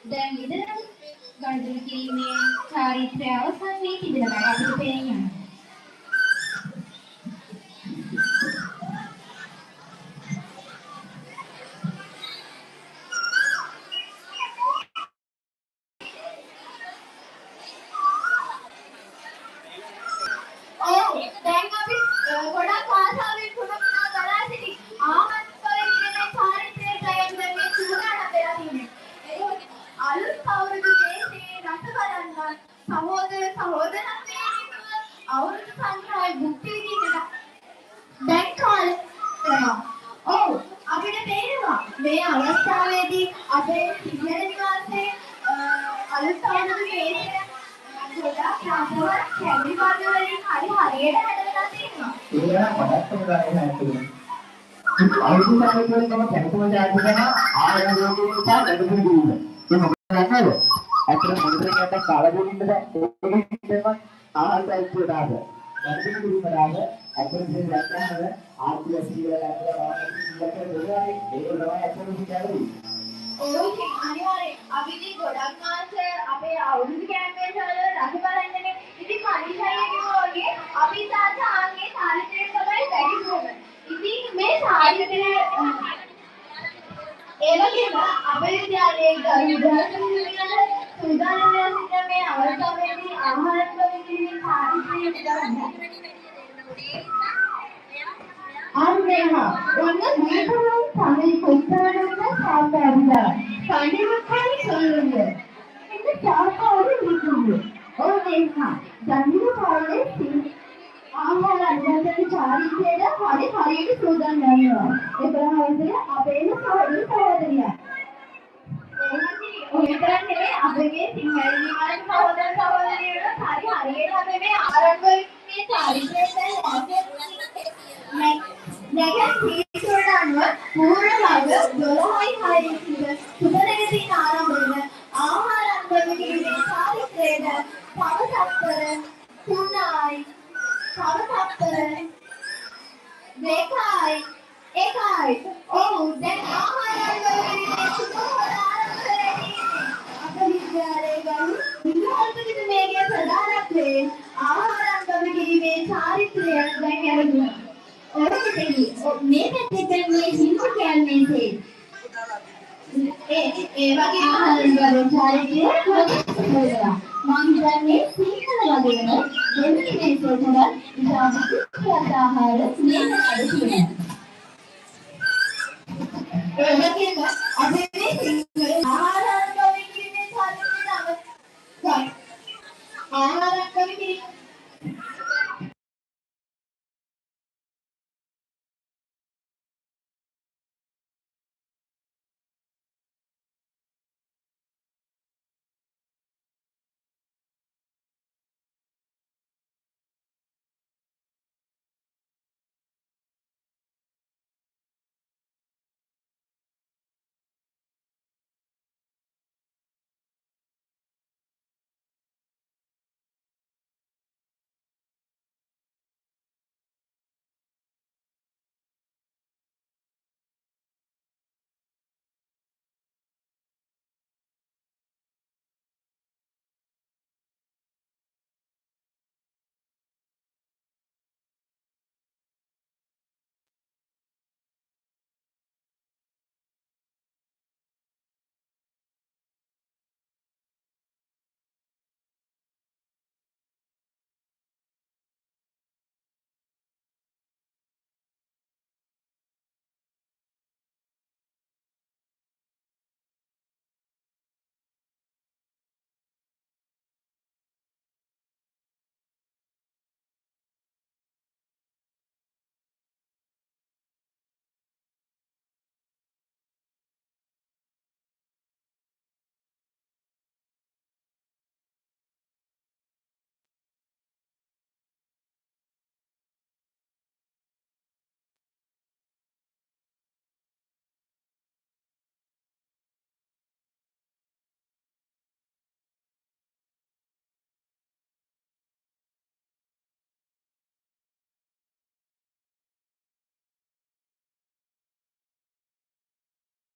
දැන් ඉඳන් ගනුදෙනු කිරීමේ චාරිත්‍රය අවසන් වී තිබෙන බව අපිට පේනවා. දැන් අපි ගොඩක් ආසාවෙන් පුරවන ගලා සිටි ආමන්ත්‍රණය කියන චාරිත්‍රයට මේ සූදානම් වෙලා තියෙන්නේ. ඒක අලුත් අවුරුදු දේශේ රස බලන්න සහෝදර සහෝදරත්වයේ අවුරුදු සංග්‍රහය භුක්ති විඳින්නට දැන් කාලේ කරනවා. ඔව් අපිට තේරෙනවා මේ අවස්ථාවේදී අපේ සිංහල නිවාසයේ අලුත් අවුරුදු දේශය ගොඩක් රසවත් කැමරි වර්ග වලින් හරියට හැදලා තියෙනවා. ඒක පදත්තම ගන්න හැටි. අලුත් සංග්‍රහයෙන් තමයි කැමතුම ජාති කරන ආයතනයේ නිසා ලැබෙන දුන්න. ඒක මොකක්ද? ඇත්තට මොනිටරින්ග් එකක් කාලෙකින්ද ඒකෙන්ම ආහාර සාහිත්‍ය දාග. වැඩි දුරට ඇත්තට මේ දැක්කම ආර්ථික කියලා ගන්නවා ඒක තමයි ඇත්තටම කියන්නේ. ඔව් අනිවාර්යෙන් අපිට ගොඩක් මාස අපේ අවුරුදු කැම්පේන් වල රස බලන්නනේ. ඉතින් මනිෂාගේ වගේ අපි තාත්තාගේ චාරිත්‍රය තමයි වැඩිපුරම. ඉතින් මේ චාරිත්‍රය ඒ වගේම අපේ විද්‍යාලයේ ගරුදහතුන් සූදානම් වෙලා සිටින මේ අවස්ථාවේදී ආහාර ප්‍රවිධියේ චාරිත්‍රය උදාහරණයක්. අන්නේහා ඔන්න මේකම තමයි කොස්තරණුක සාපෑරිලා කණිවකයි සොල්ලුන්නේ ඉන්න සාපාරු විකුණු ඕනේහා ජන්දිර පාලේ ආහාර අධ්‍යාපන චාරිත්‍රයට හරියට සූදානම් වෙනවා 11 වසරේ අපේම සහෝදරියා ඔය කරන්නේ අපේ සිංහල නිවාස සහෝදර සහෝදරියෝ හරියට අපි මේ ආරම්භයේ චාරිත්‍රයට නැගන් තීරුවට අනුව පූර්ණ වර්ග 12යි 6 සිට සුබදෙසින් ආරම්භ වන ආහාර අන්දමකීමේ චාරිත්‍රයට තව තත්පර 3යි තව තත්පර 2යි 1යි ඔව් දැන් ආහාර අන්දමකීමේ සුබවර ආරම්භ වෙන්නේ අප විද්‍යාලයේ ගනු විද්‍යාල්පතිත මේගේ ප්‍රධානත්වයෙන් ආහාර අන්දමකීමේ චාරිත්‍රය දැන් යනවා මේ පැත්තෙන් මේ හින්දු කියන්නේ ඒ වගේ ආහාර චාරිත්‍රය කොහොමද මම හිතන්නේ සිංහල වගේම දෙමළ දේශවල ඉතාමත් ආහාර මේ අඩු තියෙනවා ඒ වගේම අපේ මේ සිංහල